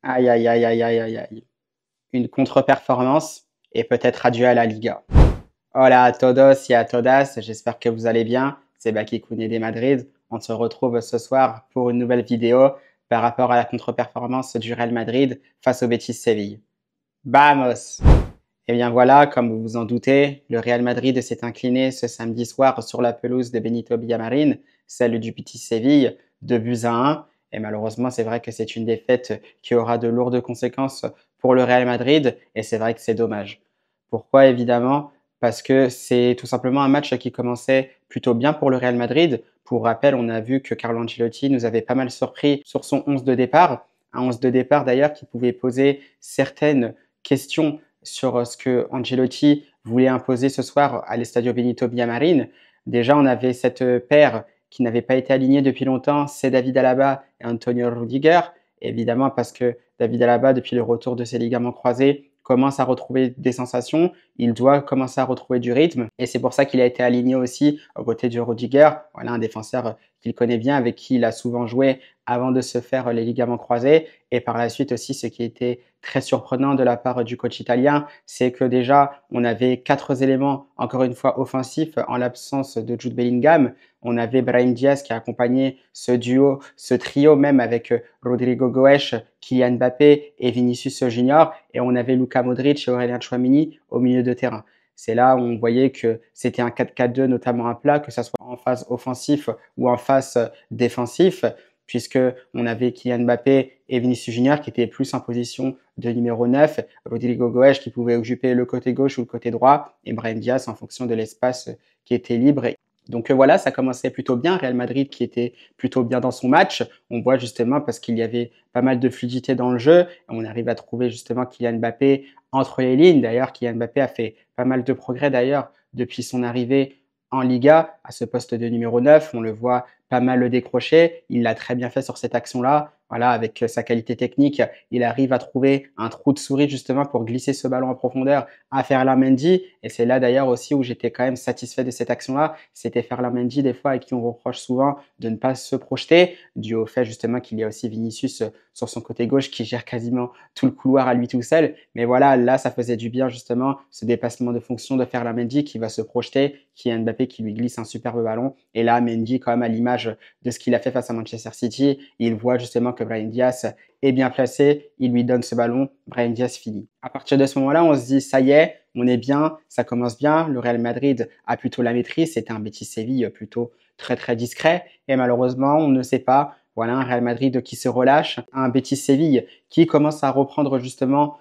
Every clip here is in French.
Aïe, aïe, aïe, aïe, aïe, aïe, aïe. Une contre-performance et peut-être adieu à la Liga. Hola a todos y a todas, j'espère que vous allez bien. C'est Baki Koundé des Madrid. On se retrouve ce soir pour une nouvelle vidéo par rapport à la contre-performance du Real Madrid face au Betis Séville. Vamos! Et bien voilà, comme vous vous en doutez, le Real Madrid s'est incliné ce samedi soir sur la pelouse de Benito Villamarín, celle du Betis Séville, 2-1. Et malheureusement, c'est vrai que c'est une défaite qui aura de lourdes conséquences pour le Real Madrid, et c'est vrai que c'est dommage. Pourquoi évidemment? Parce que c'est tout simplement un match qui commençait plutôt bien pour le Real Madrid. Pour rappel, on a vu que Carlo Ancelotti nous avait pas mal surpris sur son 11 de départ, un 11 de départ d'ailleurs qui pouvait poser certaines questions sur ce que Ancelotti voulait imposer ce soir à l'Estadio Benito Villamarín. Déjà, on avait cette paire qui n'avait pas été alignée depuis longtemps, c'est David Alaba et Antonio Rudiger. Évidemment, parce que David Alaba, depuis le retour de ses ligaments croisés, commence à retrouver des sensations, il doit commencer à retrouver du rythme, et c'est pour ça qu'il a été aligné aussi aux côtés de Rudiger, voilà un défenseur qu'il connaît bien, avec qui il a souvent joué avant de se faire les ligaments croisés. Et par la suite aussi, ce qui était très surprenant de la part du coach italien, c'est que déjà, on avait 4 éléments, encore une fois, offensifs en l'absence de Jude Bellingham. On avait Brahim Diaz qui a accompagné ce duo, ce trio même avec Rodrigo Goes, Kylian Mbappé et Vinicius Junior. Et on avait Luka Modric et Aurélien Tchouameni au milieu de terrain. C'est là où on voyait que c'était un 4-4-2 notamment à plat, que ce soit en phase offensif ou en phase défensif, puisque on avait Kylian Mbappé et Vinicius Junior qui étaient plus en position de numéro 9, Rodrigo Goes qui pouvait occuper le côté gauche ou le côté droit, et Brahim Diaz en fonction de l'espace qui était libre. Donc voilà, ça commençait plutôt bien. Real Madrid qui était plutôt bien dans son match. On voit justement parce qu'il y avait pas mal de fluidité dans le jeu. On arrive à trouver justement Kylian Mbappé entre les lignes. D'ailleurs, Kylian Mbappé a fait pas mal de progrès d'ailleurs depuis son arrivée en Liga à ce poste de numéro 9. On le voit pas mal le décrocher. Il l'a très bien fait sur cette action-là. Voilà, avec sa qualité technique, il arrive à trouver un trou de souris justement pour glisser ce ballon en profondeur à Ferland Mendy. Et c'est là d'ailleurs aussi où j'étais quand même satisfait de cette action-là. C'était Ferland Mendy des fois à qui on reproche souvent de ne pas se projeter, dû au fait justement qu'il y a aussi Vinicius sur son côté gauche qui gère quasiment tout le couloir à lui tout seul. Mais voilà, là ça faisait du bien justement ce dépassement de fonction de Ferland Mendy qui va se projeter, qui est Mbappé qui lui glisse un superbe ballon. Et là, Mendy quand même à l'image de ce qu'il a fait face à Manchester City, il voit justement que Brahim Diaz est bien placé, il lui donne ce ballon, Brahim Diaz finit. À partir de ce moment-là, on se dit ça y est, on est bien, ça commence bien, le Real Madrid a plutôt la maîtrise, c'était un Betis Séville plutôt très très discret, et malheureusement, on ne sait pas, voilà un Real Madrid qui se relâche, un Betis Séville qui commence à reprendre justement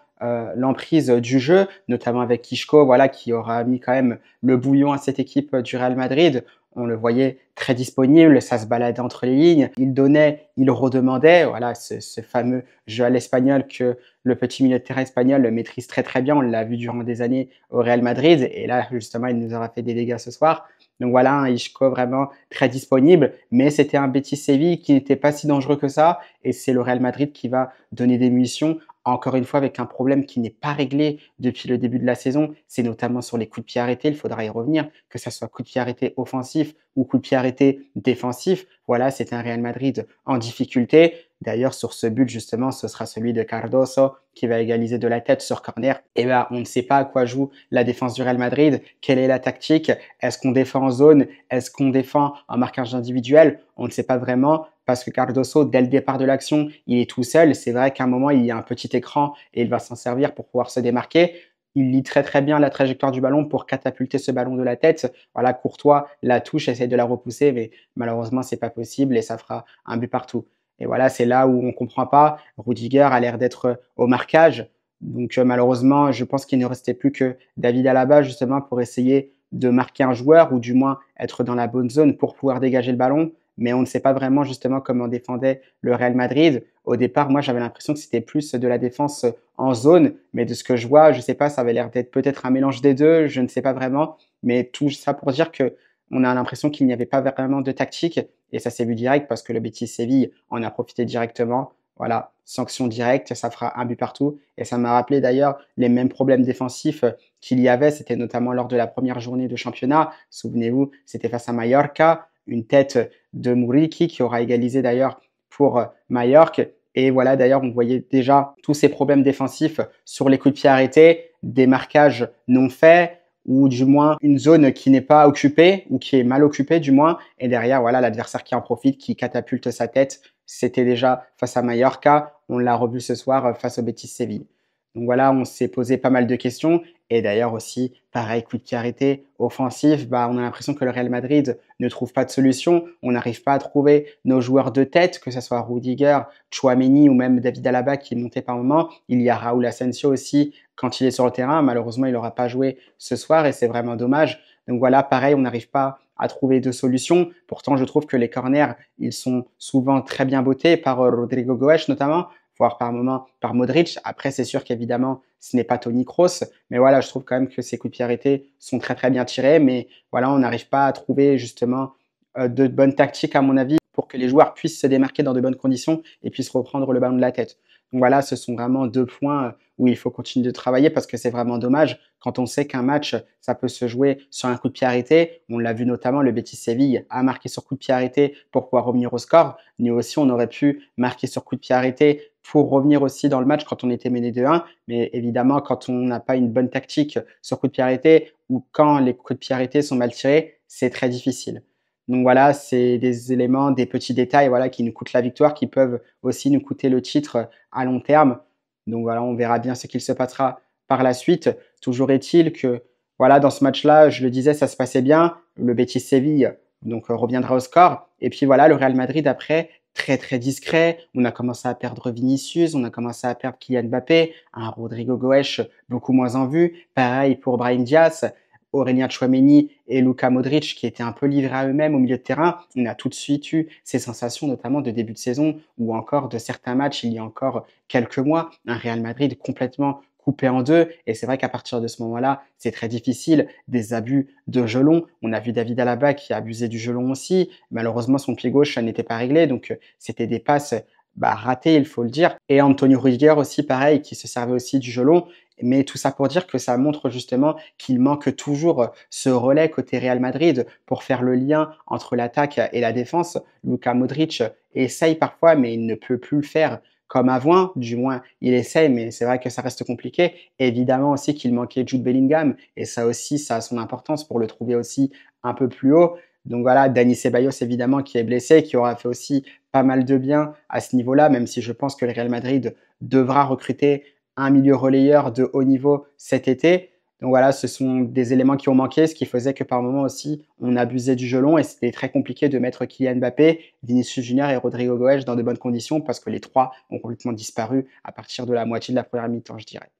l'emprise du jeu, notamment avec Isco, voilà, qui aura mis quand même le bouillon à cette équipe du Real Madrid. On le voyait très disponible, ça se baladait entre les lignes, il donnait, il redemandait, voilà, ce fameux jeu à l'espagnol que le petit milieu de terrain espagnol maîtrise très très bien, on l'a vu durant des années au Real Madrid, et là justement il nous aura fait des dégâts ce soir. Donc voilà, un Isco vraiment très disponible, mais c'était un Betis Séville qui n'était pas si dangereux que ça, et c'est le Real Madrid qui va donner des munitions, encore une fois avec un problème qui n'est pas réglé depuis le début de la saison, c'est notamment sur les coups de pied arrêtés, il faudra y revenir, que ce soit coups de pied arrêtés offensifs ou coups de pied arrêtés défensifs. Voilà, c'est un Real Madrid en difficulté. D'ailleurs, sur ce but, justement, ce sera celui de Cardoso qui va égaliser de la tête sur corner. Et bien, on ne sait pas à quoi joue la défense du Real Madrid. Quelle est la tactique? Est-ce qu'on défend en zone? Est-ce qu'on défend en marquage individuel? On ne sait pas vraiment parce que Cardoso, dès le départ de l'action, il est tout seul. C'est vrai qu'à un moment, il y a un petit écran et il va s'en servir pour pouvoir se démarquer. Il lit très très bien la trajectoire du ballon pour catapulter ce ballon de la tête. Voilà, Courtois la touche, essaie de la repousser, mais malheureusement, c'est pas possible et ça fera un but partout. Et voilà, c'est là où on comprend pas. Rudiger a l'air d'être au marquage. Donc malheureusement, je pense qu'il ne restait plus que David Alaba justement pour essayer de marquer un joueur ou du moins être dans la bonne zone pour pouvoir dégager le ballon. Mais on ne sait pas vraiment justement comment défendait le Real Madrid. Au départ, moi, j'avais l'impression que c'était plus de la défense en zone, mais de ce que je vois, je sais pas, ça avait l'air d'être peut-être un mélange des deux, je ne sais pas vraiment. Mais tout ça pour dire que on a l'impression qu'il n'y avait pas vraiment de tactique et ça s'est vu direct parce que le Betis Séville en a profité directement. Voilà, sanction directe, ça fera un but partout. Et ça m'a rappelé d'ailleurs les mêmes problèmes défensifs qu'il y avait, c'était notamment lors de la première journée de championnat. Souvenez-vous, c'était face à Mallorca, une tête de Muriqi qui aura égalisé d'ailleurs pour Mallorca. Et voilà, d'ailleurs, on voyait déjà tous ces problèmes défensifs sur les coups de pied arrêtés, des marquages non faits, ou du moins une zone qui n'est pas occupée, ou qui est mal occupée du moins. Et derrière, voilà, l'adversaire qui en profite, qui catapulte sa tête. C'était déjà face à Mallorca. On l'a revu ce soir face au Betis Séville. Donc voilà, on s'est posé pas mal de questions. Et d'ailleurs aussi, pareil, coup de pied arrêté, offensif, bah, on a l'impression que le Real Madrid ne trouve pas de solution. On n'arrive pas à trouver nos joueurs de tête, que ce soit Rudiger, Tchouaméni ou même David Alaba qui montait par moment. Il y a Raúl Asensio aussi quand il est sur le terrain. Malheureusement, il n'aura pas joué ce soir et c'est vraiment dommage. Donc voilà, pareil, on n'arrive pas à trouver de solution. Pourtant, je trouve que les corners, ils sont souvent très bien bottés par Rodrigo Goes notamment, voire par moment par Modric. Après, c'est sûr qu'évidemment, ce n'est pas Toni Kroos, mais voilà, je trouve quand même que ces coups de pied arrêtés sont très très bien tirés, mais voilà, on n'arrive pas à trouver justement de bonnes tactiques à mon avis pour que les joueurs puissent se démarquer dans de bonnes conditions et puissent reprendre le ballon de la tête. Donc voilà, ce sont vraiment 2 points où il faut continuer de travailler parce que c'est vraiment dommage quand on sait qu'un match, ça peut se jouer sur un coup de pied arrêté. On l'a vu notamment, le Betis Séville a marqué sur coup de pied arrêté pour pouvoir revenir au score. Nous aussi, on aurait pu marquer sur coup de pied arrêté pour revenir aussi dans le match quand on était mené 2-1. Mais évidemment, quand on n'a pas une bonne tactique sur coup de pied arrêté ou quand les coups de pied arrêtés sont mal tirés, c'est très difficile. Donc voilà, c'est des éléments, des petits détails voilà, qui nous coûtent la victoire, qui peuvent aussi nous coûter le titre à long terme. Donc voilà, on verra bien ce qu'il se passera par la suite. Toujours est-il que voilà, dans ce match-là, je le disais, ça se passait bien. Le Betis Séville donc reviendra au score. Et puis voilà, le Real Madrid après, très très discret. On a commencé à perdre Vinicius, on a commencé à perdre Kylian Mbappé, un Rodrigo Goes beaucoup moins en vue. Pareil pour Brahim Diaz. Aurélien Tchouaméni et Luka Modric qui étaient un peu livrés à eux-mêmes au milieu de terrain. On a tout de suite eu ces sensations, notamment de début de saison ou encore de certains matchs il y a encore quelques mois. Un Real Madrid complètement coupé en deux. Et c'est vrai qu'à partir de ce moment-là, c'est très difficile. Des abus de gelon. On a vu David Alaba qui a abusé du gelon aussi. Malheureusement, son pied gauche n'était pas réglé. Donc, c'était des passes ratées, il faut le dire. Et Antonio Rudiger aussi, pareil, qui se servait aussi du gelon. Mais tout ça pour dire que ça montre justement qu'il manque toujours ce relais côté Real Madrid pour faire le lien entre l'attaque et la défense. Luka Modric essaye parfois, mais il ne peut plus le faire comme avant. Du moins, il essaye, mais c'est vrai que ça reste compliqué. Évidemment aussi qu'il manquait Jude Bellingham, et ça aussi, ça a son importance pour le trouver aussi un peu plus haut. Donc voilà, Dani Ceballos évidemment qui est blessé, qui aura fait aussi pas mal de bien à ce niveau-là, même si je pense que le Real Madrid devra recruter un milieu relayeur de haut niveau cet été. Donc voilà, ce sont des éléments qui ont manqué, ce qui faisait que par moment aussi, on abusait du gelon et c'était très compliqué de mettre Kylian Mbappé, Vinicius Junior et Rodrigo Goes dans de bonnes conditions parce que les trois ont complètement disparu à partir de la moitié de la première mi-temps, je dirais.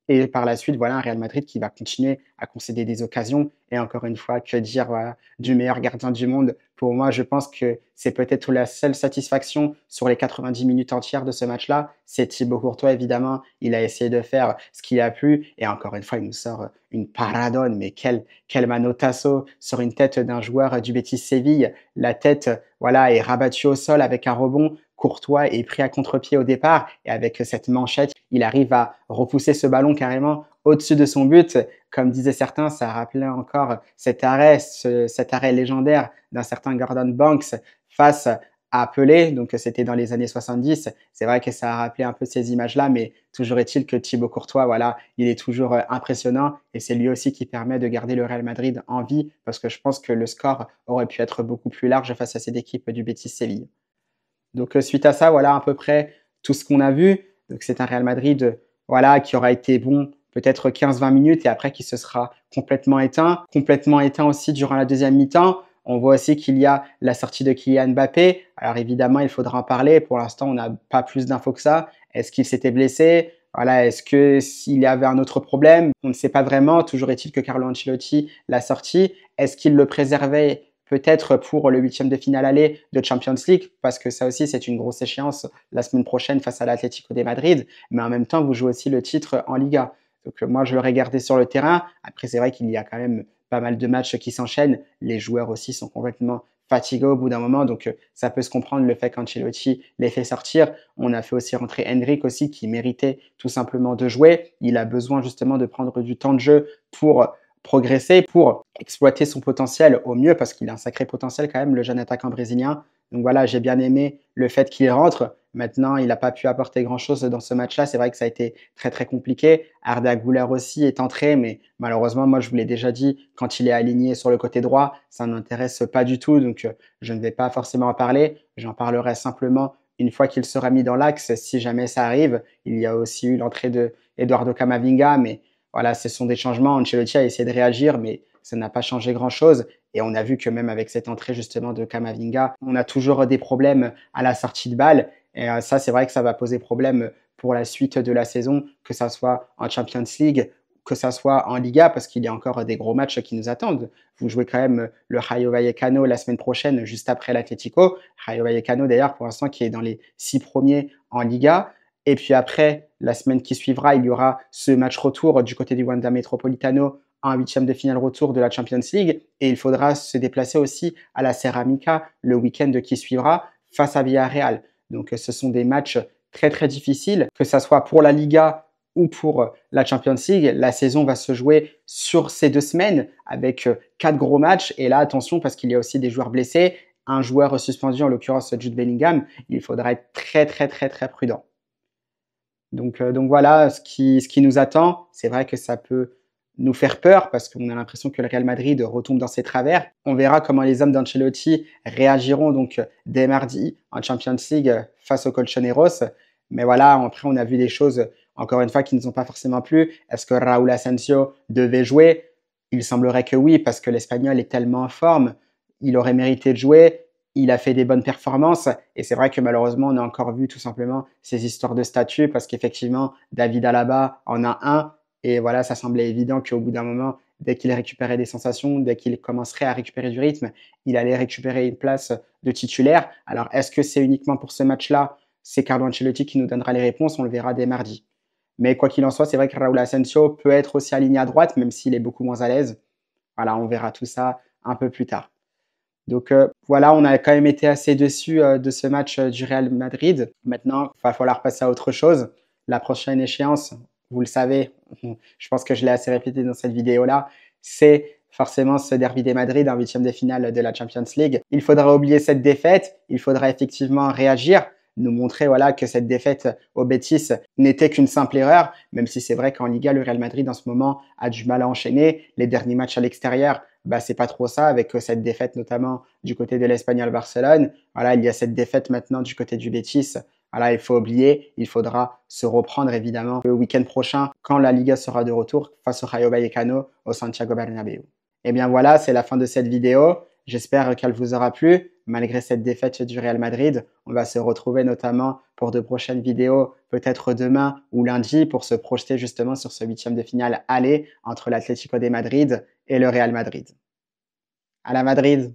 Et par la suite, voilà un Real Madrid qui va continuer à concéder des occasions. Et encore une fois, que dire voilà, du meilleur gardien du monde. Pour moi, je pense que c'est peut-être la seule satisfaction sur les 90 minutes entières de ce match-là. C'est Thibaut Courtois, évidemment. Il a essayé de faire ce qu'il a pu. Et encore une fois, il nous sort une paradone. Mais quel manotasso sur une tête d'un joueur du Betis Séville. La tête voilà, est rabattue au sol avec un rebond. Courtois est pris à contre-pied au départ et avec cette manchette, il arrive à repousser ce ballon carrément au-dessus de son but. Comme disaient certains, ça rappelait encore cet arrêt légendaire d'un certain Gordon Banks face à Pelé. Donc c'était dans les années 70. C'est vrai que ça a rappelé un peu ces images-là, mais toujours est-il que Thibaut Courtois, voilà, il est toujours impressionnant et c'est lui aussi qui permet de garder le Real Madrid en vie parce que je pense que le score aurait pu être beaucoup plus large face à cette équipe du Betis Séville. Donc suite à ça, voilà à peu près tout ce qu'on a vu. Donc c'est un Real Madrid voilà, qui aura été bon peut-être 15-20 minutes et après qui se sera complètement éteint aussi durant la deuxième mi-temps. On voit aussi qu'il y a la sortie de Kylian Mbappé. Alors évidemment, il faudra en parler. Pour l'instant, on n'a pas plus d'infos que ça. Est-ce qu'il s'était blessé? Voilà, est-ce que s'il y avait un autre problème? On ne sait pas vraiment. Toujours est-il que Carlo Ancelotti l'a sorti. Est-ce qu'il le préservait peut-être pour le huitième de finale aller de Champions League, parce que ça aussi c'est une grosse échéance la semaine prochaine face à l'Atlético de Madrid, mais en même temps vous jouez aussi le titre en Liga. Donc moi je l'aurais gardé sur le terrain. Après c'est vrai qu'il y a quand même pas mal de matchs qui s'enchaînent. Les joueurs aussi sont complètement fatigués au bout d'un moment, donc ça peut se comprendre le fait qu'Ancelotti les fait sortir. On a fait aussi rentrer Hendrik aussi qui méritait tout simplement de jouer. Il a besoin justement de prendre du temps de jeu progresser, pour exploiter son potentiel au mieux, parce qu'il a un sacré potentiel quand même, le jeune attaquant brésilien. Donc voilà, j'ai bien aimé le fait qu'il rentre. Maintenant, il n'a pas pu apporter grand-chose dans ce match-là. C'est vrai que ça a été très, très compliqué. Arda Güler aussi est entré, mais malheureusement, moi, je vous l'ai déjà dit, quand il est aligné sur le côté droit, ça ne m'intéresse pas du tout. Donc, je ne vais pas forcément en parler. J'en parlerai simplement une fois qu'il sera mis dans l'axe, si jamais ça arrive. Il y a aussi eu l'entrée de Eduardo Camavinga, mais voilà, ce sont des changements. Ancelotti a essayé de réagir, mais ça n'a pas changé grand-chose. Et on a vu que même avec cette entrée justement de Camavinga, on a toujours des problèmes à la sortie de balle. Et ça, c'est vrai que ça va poser problème pour la suite de la saison, que ça soit en Champions League, que ça soit en Liga, parce qu'il y a encore des gros matchs qui nous attendent. Vous jouez quand même le Rayo Vallecano la semaine prochaine, juste après l'Atlético. Rayo Vallecano, d'ailleurs, pour l'instant, qui est dans les 6 premiers en Liga. Et puis après, la semaine qui suivra, il y aura ce match retour du côté du Wanda Metropolitano en huitième de finale retour de la Champions League. Et il faudra se déplacer aussi à la Ceramica le week-end qui suivra face à Villarreal. Donc ce sont des matchs très très difficiles, que ce soit pour la Liga ou pour la Champions League. La saison va se jouer sur ces 2 semaines avec 4 gros matchs. Et là, attention, parce qu'il y a aussi des joueurs blessés, un joueur suspendu, en l'occurrence Jude Bellingham, il faudra être très très très très prudent. Donc voilà ce qui nous attend. C'est vrai que ça peut nous faire peur parce qu'on a l'impression que le Real Madrid retombe dans ses travers. On verra comment les hommes d'Ancelotti réagiront donc dès mardi en Champions League face aux Colchoneros. Mais voilà, après on a vu des choses, encore une fois, qui ne nous ont pas forcément plu. Est-ce que Raúl Asensio devait jouer? Il semblerait que oui, parce que l'Espagnol est tellement en forme. Il aurait mérité de jouer. Il a fait des bonnes performances et c'est vrai que malheureusement, on a encore vu tout simplement ces histoires de statut parce qu'effectivement, David Alaba en a un et voilà, ça semblait évident qu'au bout d'un moment, dès qu'il récupérait des sensations, dès qu'il commencerait à récupérer du rythme, il allait récupérer une place de titulaire. Alors, est-ce que c'est uniquement pour ce match-là? C'est Carlo Ancelotti qui nous donnera les réponses, on le verra dès mardi. Mais quoi qu'il en soit, c'est vrai que Raúl Asensio peut être aussi aligné à droite, même s'il est beaucoup moins à l'aise. Voilà, on verra tout ça un peu plus tard. Donc voilà, on a quand même été assez déçus de ce match du Real Madrid. Maintenant, il va falloir passer à autre chose. La prochaine échéance, vous le savez, je pense que je l'ai assez répété dans cette vidéo-là, c'est forcément ce derby des Madrid en huitième de finale de la Champions League. Il faudra oublier cette défaite, il faudra effectivement réagir, nous montrer voilà, que cette défaite au Betis n'était qu'une simple erreur, même si c'est vrai qu'en Liga, le Real Madrid en ce moment a du mal à enchaîner. Les derniers matchs à l'extérieur, bah, c'est pas trop ça, avec cette défaite notamment du côté de l'Espagnol Barcelone. Voilà, il y a cette défaite maintenant du côté du Betis. Voilà, il faut oublier, il faudra se reprendre évidemment le week-end prochain quand la Liga sera de retour face au Rayo Vallecano au Santiago Bernabéu. Et bien voilà, c'est la fin de cette vidéo. J'espère qu'elle vous aura plu. Malgré cette défaite du Real Madrid, on va se retrouver notamment pour de prochaines vidéos, peut-être demain ou lundi, pour se projeter justement sur ce huitième de finale aller entre l'Atlético de Madrid et le Real Madrid. À la Madrid!